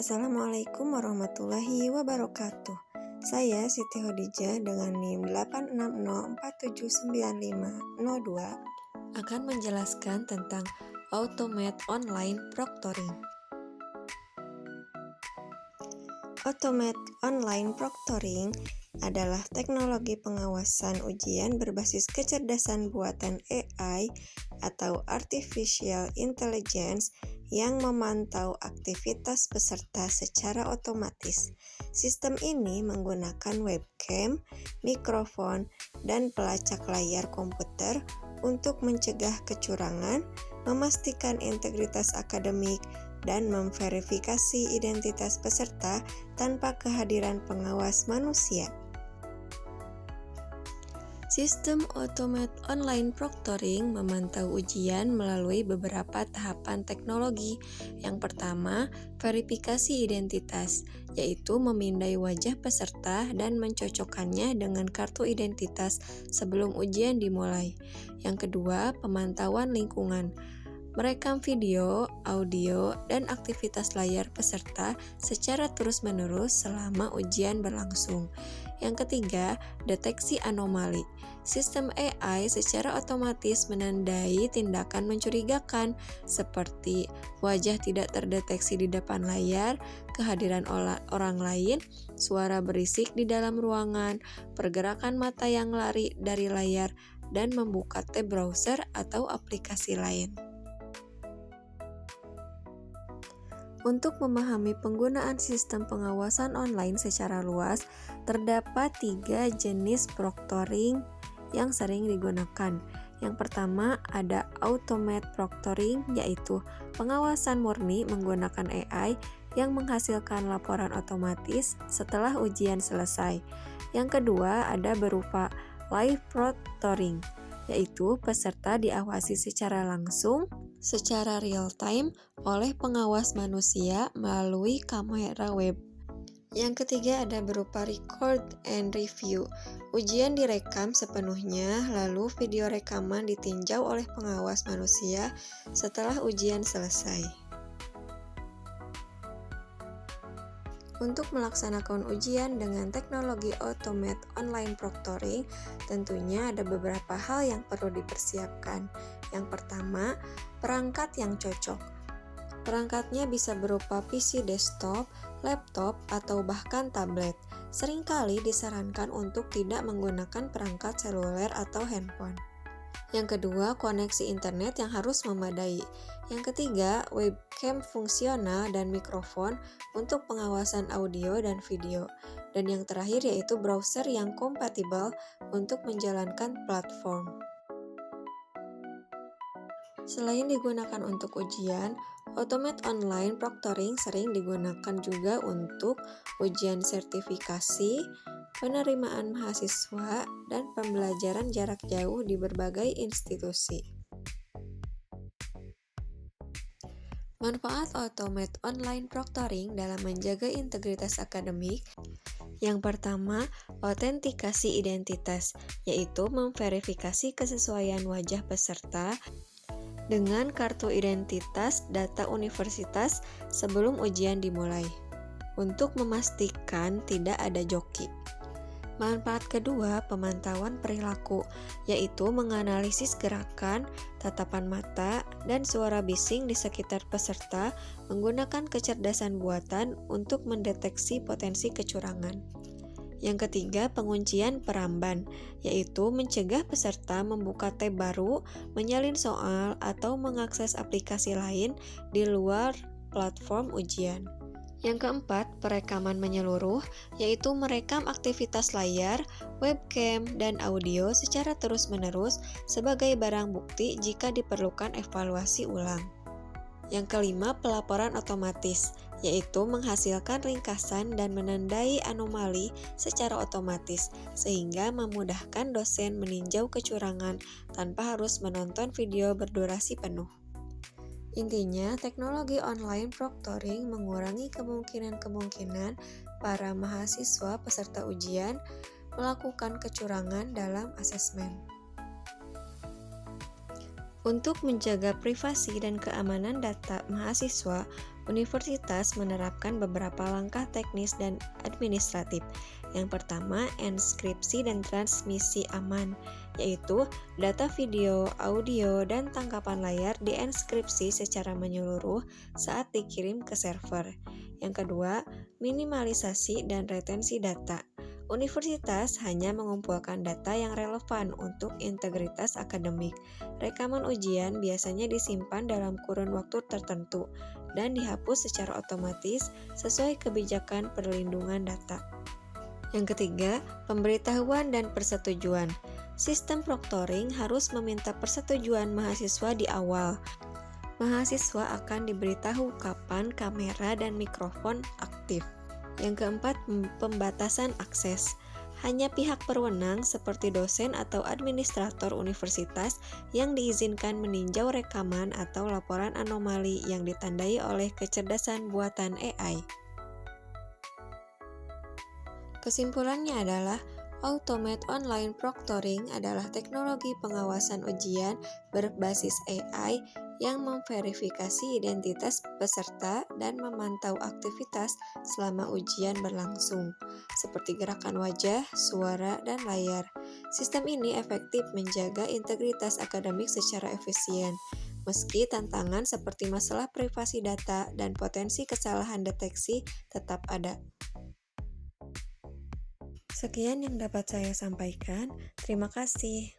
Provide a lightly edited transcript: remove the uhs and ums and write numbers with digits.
Assalamualaikum warahmatullahi wabarakatuh. Saya Siti Hodijah dengan NIM 860479502 akan menjelaskan tentang Automate Online Proctoring. Automate Online Proctoring adalah teknologi pengawasan ujian berbasis kecerdasan buatan AI atau Artificial Intelligence yang memantau aktivitas peserta secara otomatis. Sistem ini menggunakan webcam, mikrofon, dan pelacak layar komputer untuk mencegah kecurangan, memastikan integritas akademik, dan memverifikasi identitas peserta tanpa kehadiran pengawas manusia. Sistem Automate Online Proctoring memantau ujian melalui beberapa tahapan teknologi. Yang pertama, verifikasi identitas, yaitu memindai wajah peserta dan mencocokkannya dengan kartu identitas sebelum ujian dimulai. Yang kedua, pemantauan lingkungan, merekam video, audio, dan aktivitas layar peserta secara terus-menerus selama ujian berlangsung. Yang ketiga, deteksi anomali. Sistem AI secara otomatis menandai tindakan mencurigakan seperti wajah tidak terdeteksi di depan layar, kehadiran orang lain, suara berisik di dalam ruangan, pergerakan mata yang lari dari layar, dan membuka tab browser atau aplikasi lain. Untuk memahami penggunaan sistem pengawasan online secara luas, terdapat 3 jenis proctoring yang sering digunakan. Yang pertama ada Automate Proctoring, yaitu pengawasan murni menggunakan AI yang menghasilkan laporan otomatis setelah ujian selesai. Yang kedua ada berupa Live Proctoring, yaitu peserta diawasi secara langsung, secara real-time oleh pengawas manusia melalui kamera web. Yang ketiga ada berupa Record and Review. Ujian direkam sepenuhnya, lalu video rekaman ditinjau oleh pengawas manusia setelah ujian selesai. Untuk melaksanakan ujian dengan teknologi Automate Online Proctoring, tentunya ada beberapa hal yang perlu dipersiapkan. Yang pertama, perangkat yang cocok. Perangkatnya bisa berupa PC desktop, laptop, atau bahkan tablet. Seringkali disarankan untuk tidak menggunakan perangkat seluler atau handphone. Yang kedua, koneksi internet yang harus memadai. Yang ketiga, webcam fungsional dan mikrofon untuk pengawasan audio dan video. Dan yang terakhir yaitu browser yang kompatibel untuk menjalankan platform. Selain digunakan untuk ujian, Automate Online Proctoring sering digunakan juga untuk ujian sertifikasi, penerimaan mahasiswa, dan pembelajaran jarak jauh di berbagai institusi. Manfaat Automate Online Proctoring dalam menjaga integritas akademik. Yang pertama, autentikasi identitas, yaitu memverifikasi kesesuaian wajah peserta dengan kartu identitas data universitas sebelum ujian dimulai, untuk memastikan tidak ada joki. Manfaat kedua, pemantauan perilaku, yaitu menganalisis gerakan, tatapan mata, dan suara bising di sekitar peserta menggunakan kecerdasan buatan untuk mendeteksi potensi kecurangan. Yang ketiga, penguncian peramban, yaitu mencegah peserta membuka tab baru, menyalin soal, atau mengakses aplikasi lain di luar platform ujian. Yang keempat, perekaman menyeluruh, yaitu merekam aktivitas layar, webcam, dan audio secara terus-menerus sebagai barang bukti jika diperlukan evaluasi ulang. Yang kelima, pelaporan otomatis, yaitu menghasilkan ringkasan dan menandai anomali secara otomatis, sehingga memudahkan dosen meninjau kecurangan tanpa harus menonton video berdurasi penuh. Intinya, teknologi online proctoring mengurangi kemungkinan-kemungkinan para mahasiswa peserta ujian melakukan kecurangan dalam asesmen. Untuk menjaga privasi dan keamanan data mahasiswa, universitas menerapkan beberapa langkah teknis dan administratif. Yang pertama, enskripsi dan transmisi aman, yaitu data video, audio, dan tangkapan layar dienskripsi secara menyeluruh saat dikirim ke server. Yang kedua, minimalisasi dan retensi data. Universitas hanya mengumpulkan data yang relevan untuk integritas akademik. Rekaman ujian biasanya disimpan dalam kurun waktu tertentu dan dihapus secara otomatis sesuai kebijakan perlindungan data. Yang ketiga, pemberitahuan dan persetujuan. Sistem proctoring harus meminta persetujuan mahasiswa di awal. Mahasiswa akan diberitahu kapan kamera dan mikrofon aktif. Yang keempat, pembatasan akses. Hanya pihak berwenang seperti dosen atau administrator universitas yang diizinkan meninjau rekaman atau laporan anomali yang ditandai oleh kecerdasan buatan AI. Kesimpulannya adalah Automate Online Proctoring adalah teknologi pengawasan ujian berbasis AI yang memverifikasi identitas peserta dan memantau aktivitas selama ujian berlangsung, seperti gerakan wajah, suara, dan layar. Sistem ini efektif menjaga integritas akademik secara efisien, meski tantangan seperti masalah privasi data dan potensi kesalahan deteksi tetap ada. Sekian yang dapat saya sampaikan. Terima kasih.